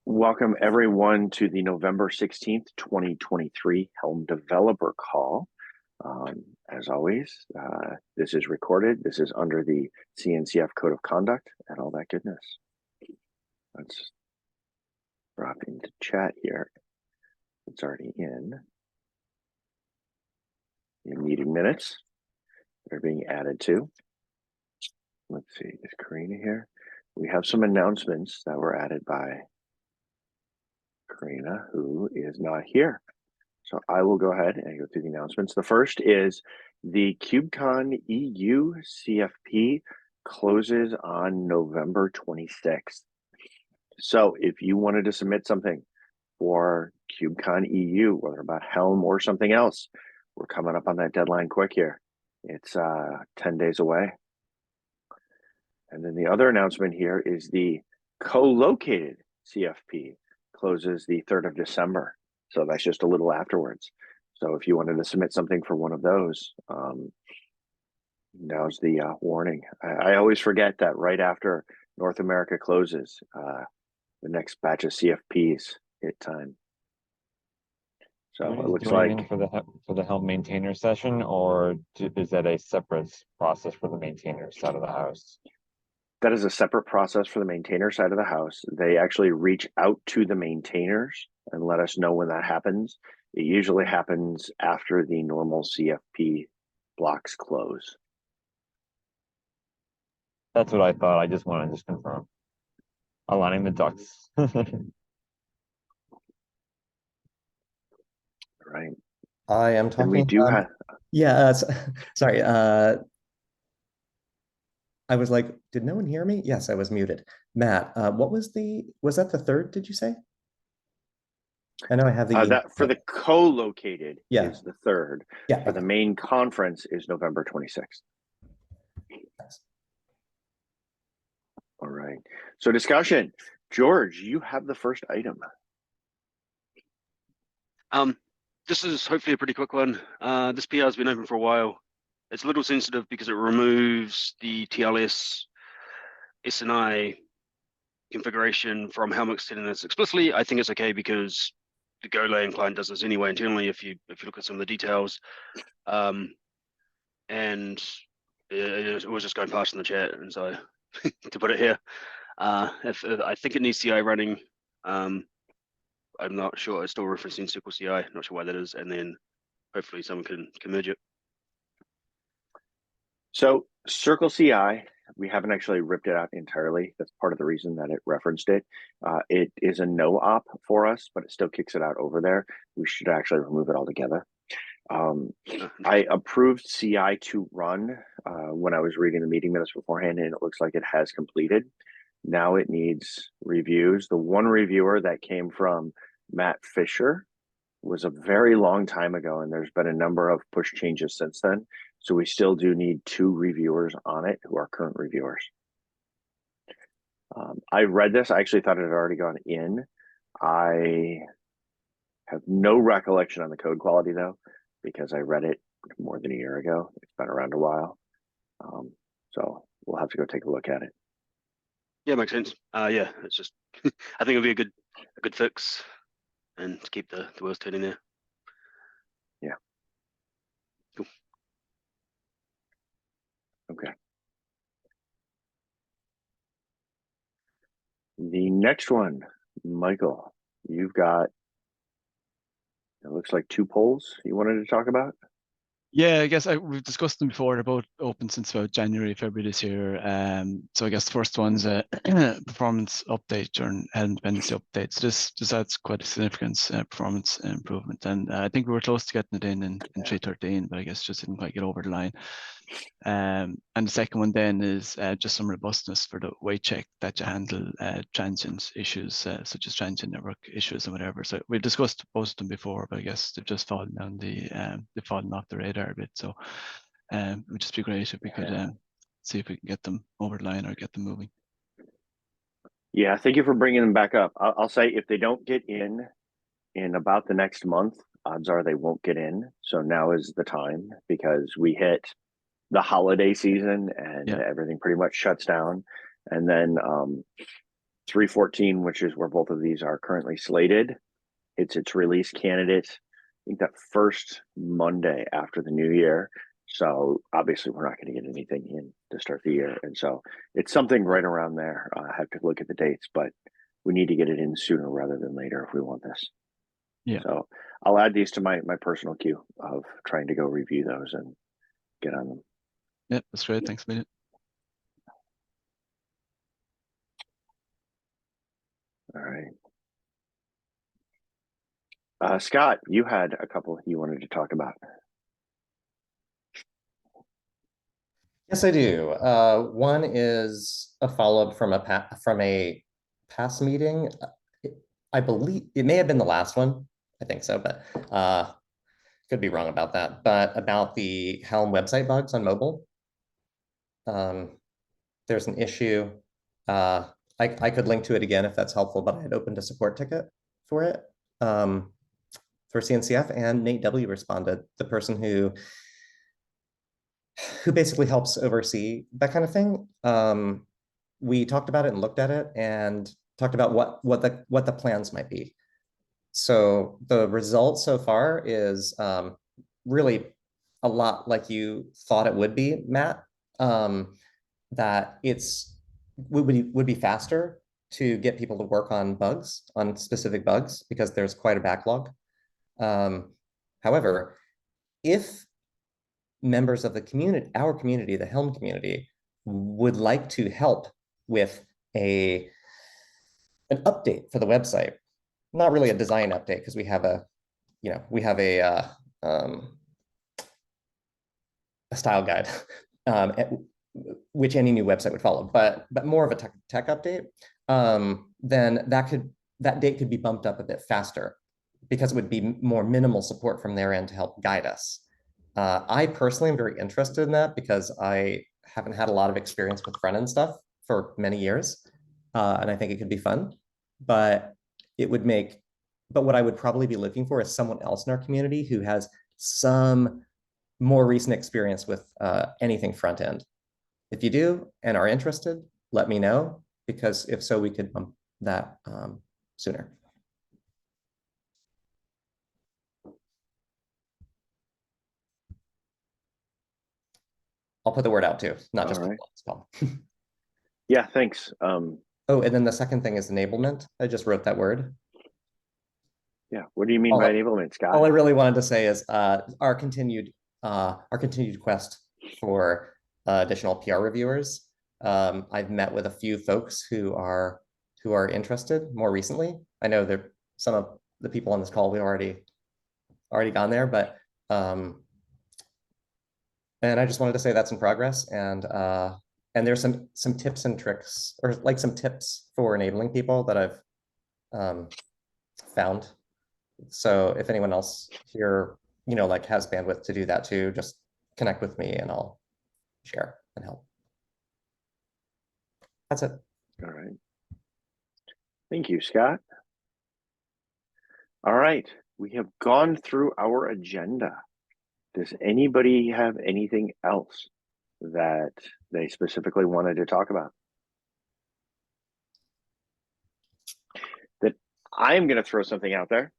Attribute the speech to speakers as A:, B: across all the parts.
A: Welcome everyone to the November 16th, 2023 Helm Developer Call. As always, this is recorded. This is under the CNCF Code of Conduct and all that goodness. Let's drop into chat here. It's already in. The meeting minutes are being added to. Let's see, is Karina here? We have some announcements that were added by Karina, who is not here. So I will go ahead and go through the announcements. The first is the KubeCon EU CFP closes on November 26th. So if you wanted to submit something for KubeCon EU, whether about Helm or something else, we're coming up on that deadline quick here. It's 10 days away. And then the other announcement here is the co-located CFP closes the 3rd of December. So that's just a little afterwards. So if you wanted to submit something for one of those, now's the warning. I always forget that right after North America closes, the next batch of CFPs hit time. So it looks like
B: for the Helm maintainer session, or is that a separate process for the maintainer side of the house?
A: that is a separate process for the maintainer side of the house. They actually reach out to the maintainers and let us know when that happens. It usually happens after the normal CFP blocks close.
B: That's what I thought. I just want to confirm. Aligning the ducks.
A: Right.
C: I am talking.
A: And we do have.
C: Yeah. Sorry. I was like, did no one hear me? Yes, I was muted. Matt, what was that the 3rd, did you say? I know I have the
A: that for the co-located is the 3rd.
C: Yeah.
A: For the main conference is November 26th.
C: Nice.
A: All right. So discussion. George, you have the first item.
D: This is hopefully a pretty quick one. This PR has been open for a while. It's a little sensitive because it removes the TLS SNI configuration from Helm extending this explicitly. I think it's okay because the Golang client does this anyway internally if you look at some of the details. And it was just going past in the chat, and so to put it here, if I think it needs CI running. I'm not sure. It's still referencing SQL CI. Not sure why that is, and then hopefully someone can merge it.
A: So Circle CI, we haven't actually ripped it out entirely. That's part of the reason that it referenced it. It is a no op for us, but it still kicks it out over there. We should actually remove it altogether. I approved CI to run when I was reading the meeting minutes beforehand, and it looks like it has completed. Now it needs reviews. The one reviewer that came from Matt Fisher was a very long time ago, and there's been a number of push changes since then. So we still do need 2 reviewers on it who are current reviewers. I read this. I actually thought it had already gone in. I have no recollection on the code quality, though, because I read it more than a year ago. It's been around a while. So we'll have to go take a look at it.
D: Yeah, makes sense. Yeah, it's just I think it'll be a good fix, and to keep the wheels turning there.
A: Yeah.
D: Cool.
A: Okay. The next one, Michael, you've got, it looks like 2 polls you wanted to talk about.
E: Yeah, I guess we've discussed them before. They're both open since about January, February this year. So I guess the first one's a performance update during Helm dependency update. So this adds quite a significant performance improvement. And I think we were close to getting it in 3.13, but I guess just didn't quite get over the line. And the second one then is just some robustness for the way check that you handle transient issues, such as transient network issues and whatever. So we've discussed both of them before, but I guess they've just fallen down they've fallen off the radar a bit. So it would just be great if we could see if we can get them over the line or get them moving.
A: Yeah, thank you for bringing them back up. I'll say if they don't get in about the next month, odds are they won't get in. So now is the time, because we hit the holiday season and everything pretty much shuts down. And then 314, which is where both of these are currently slated. It's its release candidate, I think that first Monday after the new year. So obviously we're not going to get anything in to start the year. And so it's something right around there. I have to look at the dates, but we need to get it in sooner rather than later if we want this.
E: Yeah.
A: So I'll add these to my personal queue of trying to go review those and get on them.
E: Yeah, that's great. Thanks a million.
A: All right. Scott, you had a couple you wanted to talk about.
C: Yes, I do. One is a follow-up from a past meeting. I believe it may have been the last one. I think so, but could be wrong about that. But about the Helm website bugs on mobile. There's an issue. I could link to it again if that's helpful, but I had opened a support ticket for it for CNCF, and Nate W responded, the person who basically helps oversee that kind of thing. We talked about it and looked at it and talked about what the plans might be. So the result so far is really a lot like you thought it would be, Matt. That would be faster to get people to work on bugs, on specific bugs, because there's quite a backlog. However, if members of the community, our community, the Helm community, would like to help with an update for the website, not really a design update, because we have a style guide, which any new website would follow, but more of a tech update, then that date could be bumped up a bit faster, because it would be more minimal support from their end to help guide us. I personally am very interested in that because I haven't had a lot of experience with front end stuff for many years, and I think it could be fun. But what I would probably be looking for is someone else in our community who has some more recent experience with anything front end. If you do and are interested, let me know, because if so, we could bump that sooner. I'll put the word out too, not just
A: right.
C: spell.
A: Yeah, thanks.
C: Oh, and then the second thing is enablement. I just wrote that word.
A: Yeah, what do you mean by enablement, Scott?
C: All I really wanted to say is our continued quest for additional PR reviewers. I've met with a few folks who are interested more recently. I know there some of the people on this call we already gone there, but and I just wanted to say that's in progress, and there's some tips and tricks, or like some tips for enabling people that I've found. So if anyone else here, like has bandwidth to do that too, just connect with me and I'll share and help. That's it.
A: All right. Thank you, Scott. All right, we have gone through our agenda. Does anybody have anything else that they specifically wanted to talk about? That I am going to throw something out there.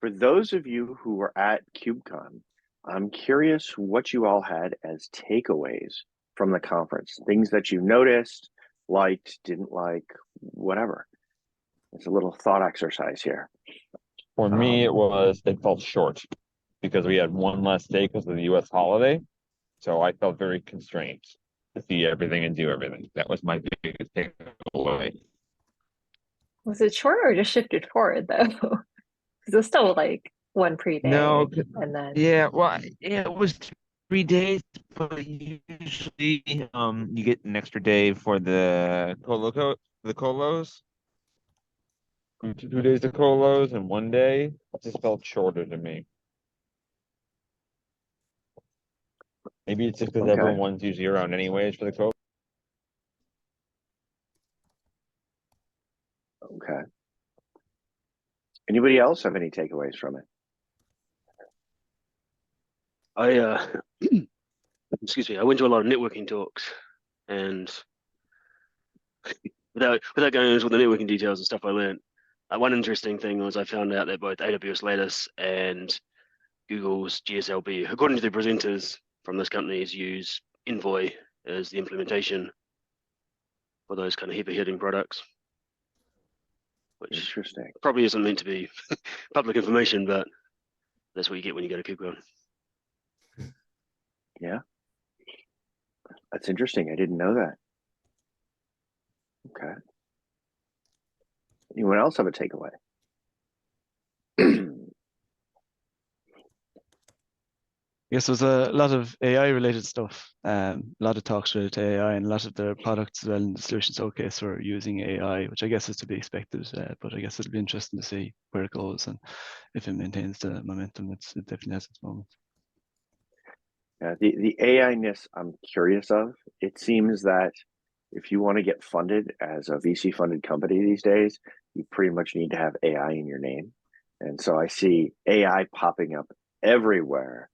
A: For those of you who were at KubeCon, I'm curious what you all had as takeaways from the conference, things that you noticed, liked, didn't like, whatever. It's a little thought exercise here.
B: For me, it felt short because we had one less day because of the US holiday. So I felt very constrained to see everything and do everything. That was my biggest takeaway.
F: Was it short or just shifted forward though? Because it was still like one pre-day.
B: No,
F: and then
B: yeah, well, yeah, it was 3 days, but usually you get an extra day for the colos. 2 days of colos and 1 day. It just felt shorter to me. Maybe it's just because
A: Okay.
B: everyone's usually around anyways for the colo.
A: Okay. Anybody else have any takeaways from it?
D: Excuse me, I went to a lot of networking talks, and without going into all the networking details and stuff I learned, one interesting thing was I found out that both AWS Lattice and Google's GSLB, according to the presenters from those companies, use Envoy as the implementation for those kind of heavy hitting products, which
A: Interesting.
D: probably isn't meant to be public information, but that's what you get when you go to KubeCon.
A: Yeah. That's interesting. I didn't know that. Okay. Anyone else have a takeaway?
E: Yes, there's a lot of AI related stuff, a lot of talks related to AI, and a lot of the products as well in the solution showcase are using AI, which I guess is to be expected. But I guess it'll be interesting to see where it goes and if it maintains the momentum it definitely has its moments.
A: The AI-ness I'm curious of. It seems that if you want to get funded as a VC funded company these days, you pretty much need to have AI in your name. And so I see AI popping up everywhere.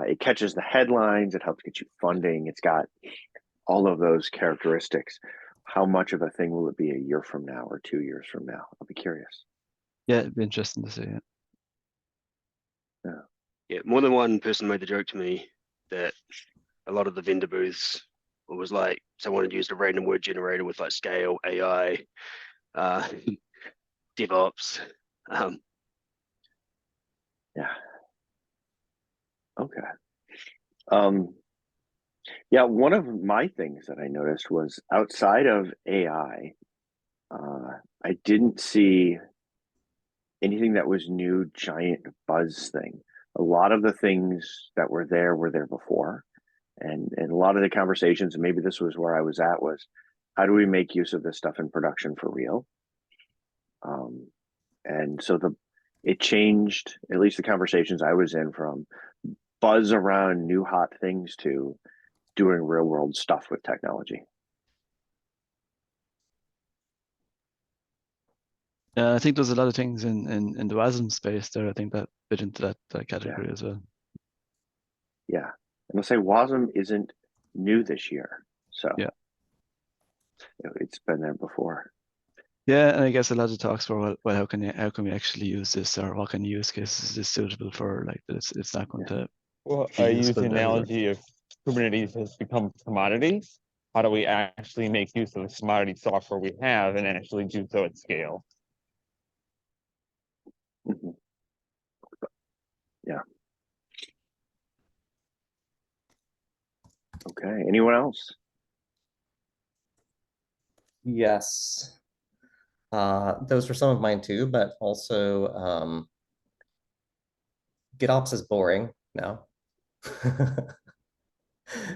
A: It catches the headlines, it helps get you funding, it's got all of those characteristics. How much of a thing will it be a year from now or 2 years from now? I'll be curious.
E: Yeah, it'd be interesting to see it.
D: Yeah, more than one person made the joke to me that a lot of the vendor booths was like someone had used a random word generator with like scale, AI, DevOps.
A: Yeah. Okay. Yeah, one of my things that I noticed was outside of AI, I didn't see anything that was new giant buzz thing. A lot of the things that were there before. And a lot of the conversations, and maybe this was where I was at, was how do we make use of this stuff in production for real? And so it changed, at least the conversations I was in, from buzz around new hot things to doing real world stuff with technology.
E: I think there's a lot of things in the WASM space there. I think that fit into that category as well.
A: Yeah. And I'll say WASM isn't new this year. So
E: yeah,
A: it's been there before.
E: Yeah, and I guess a lot of talks for well, how can we actually use this, or what kind of use cases is this suitable for? Like that, it's not going to.
B: Well,
E: be
B: I use
E: useful
B: the
E: everywhere.
B: analogy of Kubernetes has become commodity. How do we actually make use of the commodity software we have and actually do so at scale?
A: Mhm. Yeah. Okay. Anyone else?
C: Yes. Those were some of mine too, but also GitOps is boring now.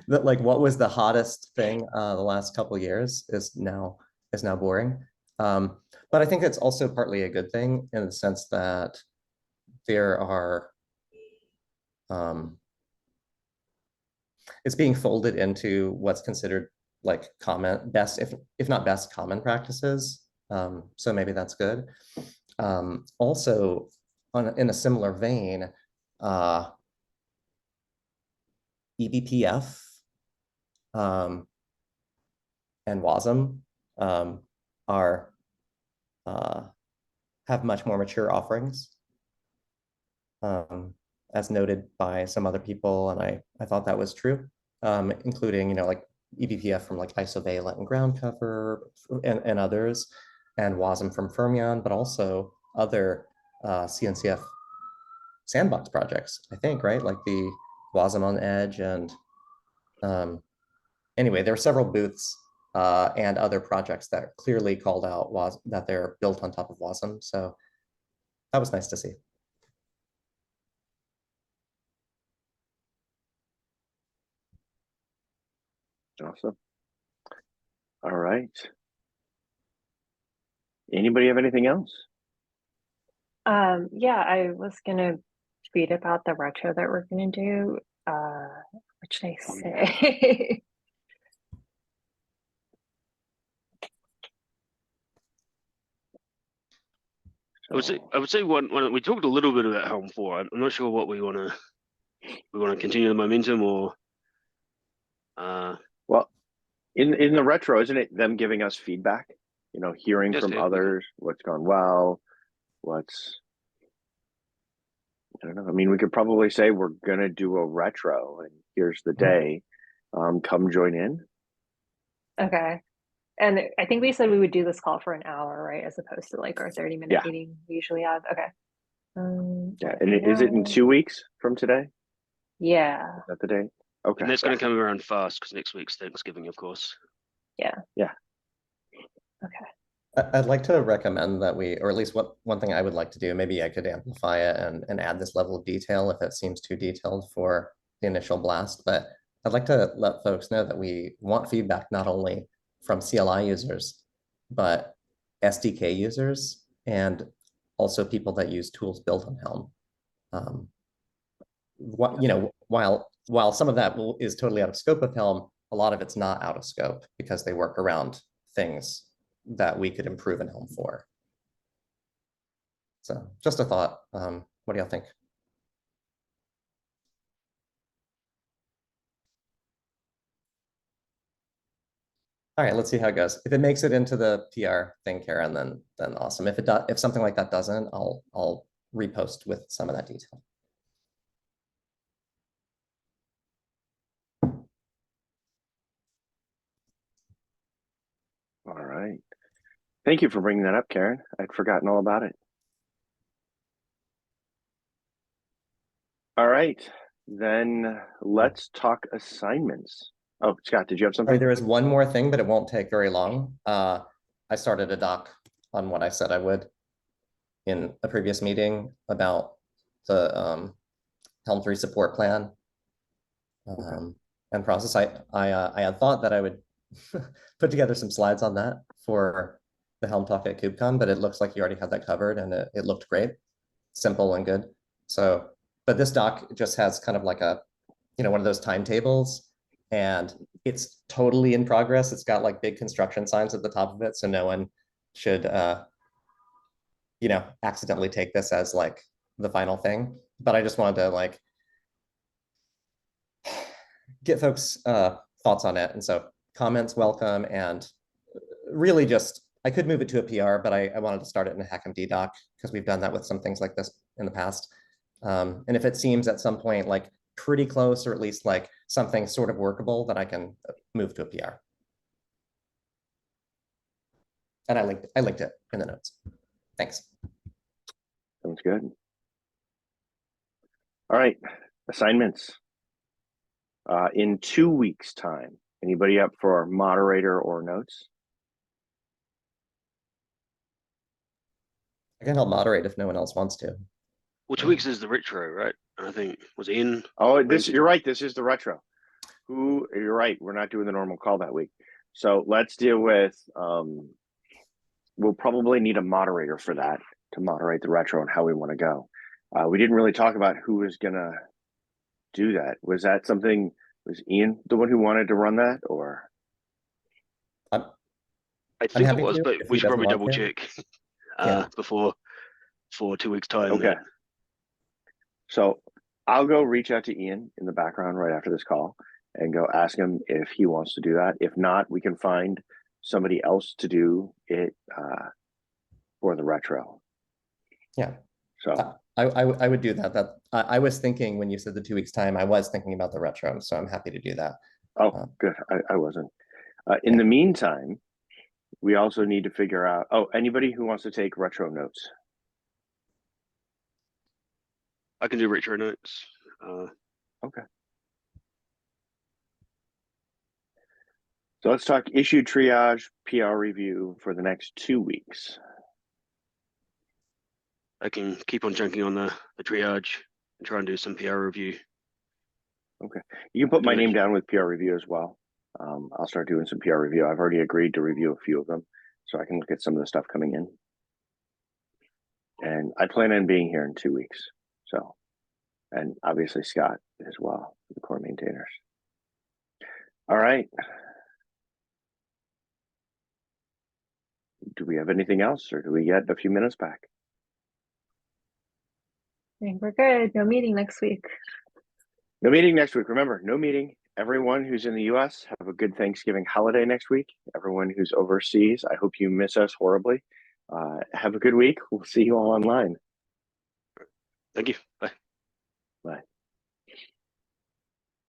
C: That like what was the hottest thing the last couple of years is now boring. But I think it's also partly a good thing in the sense that there are it's being folded into what's considered like best, if not best, common practices. So maybe that's good. Also, in a similar vein, eBPF and WASM are have much more mature offerings, as noted by some other people, and I thought that was true, including like eBPF from like Isovalent and Ground Cover and others, and WASM from Fermion, but also other CNCF sandbox projects, I think, right? Like the WASM on Edge, and anyway, there are several booths and other projects that clearly called out that they're built on top of WASM. So that was nice to see.
A: Awesome. All right. Anybody have anything else?
F: Yeah, I was gonna tweet about the retro that we're gonna do. What should I say?
D: I would say one we talked a little bit about Helm 4. I'm not sure what we want to continue the momentum or.
A: Well, in the retro, isn't it them giving us feedback? hearing
D: Yes,
A: from
D: yeah.
A: others, what's gone well, I don't know. I mean, we could probably say we're gonna do a retro, and here's the day. Come join in.
F: Okay. And I think we said we would do this call for an hour, right? As opposed to like our 30-minute
A: Yeah.
F: meeting we usually have. Okay.
A: Yeah, and is it in 2 weeks from today?
F: Yeah.
A: Is that the date? Okay.
D: And that's going to come around fast because next week's Thanksgiving, of course.
F: Yeah.
A: Yeah.
F: Okay.
C: I'd like to recommend that we, or at least one thing I would like to do, maybe I could amplify it and add this level of detail if it seems too detailed for the initial blast. But I'd like to let folks know that we want feedback not only from CLI users, but SDK users and also people that use tools built on Helm. While some of that is totally out of scope of Helm, a lot of it's not out of scope because they work around things that we could improve in Helm for. So just a thought. What do y'all think? All right, let's see how it goes. If it makes it into the PR thing, Karen, then awesome. If something like that doesn't, I'll repost with some of that detail.
A: All right. Thank you for bringing that up, Karen. I'd forgotten all about it. All right, then let's talk assignments. Oh, Scott, did you have
C: Sorry,
A: something?
C: there is one more thing, but it won't take very long. I started a doc on what I said I would in a previous meeting about the Helm 3 support plan and process. I had thought that I would put together some slides on that for the Helm talk at KubeCon, but it looks like you already had that covered and it looked great, simple and good. So, but this doc just has kind of like a, one of those timetables, and it's totally in progress. It's got like big construction signs at the top of it, so no one should, accidentally take this as like the final thing. But I just wanted to like get folks' thoughts on it, and so comments welcome, and really just I could move it to a PR, but I wanted to start it in a HackMD doc because we've done that with some things like this in the past. And if it seems at some point like pretty close, or at least like something sort of workable, then I can move to a PR. And I linked it in the notes. Thanks.
A: Sounds good. All right, assignments. In 2 weeks' time, anybody up for moderator or notes?
C: I can help moderate if no one else wants to.
D: Well, 2 weeks is the retro, right? I think was Ian.
A: Oh, you're right. This is the retro. You're right. We're not doing the normal call that week. So let's deal with, we'll probably need a moderator for that to moderate the retro and how we want to go. We didn't really talk about who is going to do that. Was Ian the one who wanted to run that, or?
D: I think it was,
C: to,
D: but we should probably double
C: to.
D: check
C: Yeah.
D: before for 2 weeks' time.
A: Okay. So I'll go reach out to Ian in the background right after this call and go ask him if he wants to do that. If not, we can find somebody else to do it for the retro.
C: Yeah.
A: So
C: I would do that. I was thinking when you said the 2 weeks time, I was thinking about the retro, so I'm happy to do that.
A: Oh, good. I wasn't. In the meantime, we also need to figure out. Oh, anybody who wants to take retro notes?
D: I can do retro notes.
A: Okay. So let's talk issue triage, PR review for the next 2 weeks.
D: I can keep on chunking on the triage and try and do some PR review.
A: Okay. You can put my name down with PR review as well. I'll start doing some PR review. I've already agreed to review a few of them, so I can look at some of the stuff coming in. And I plan on being here in 2 weeks. So, and obviously Scott as well, the core maintainers. All right. Do we have anything else, or do we get a few minutes back?
F: I think we're good. No meeting next week.
A: No meeting next week. Remember, no meeting Everyone who's in the US, have a good Thanksgiving holiday next week. Everyone who's overseas, I hope you miss us horribly. Have a good week. We'll see you all online.
D: Thank you. Bye.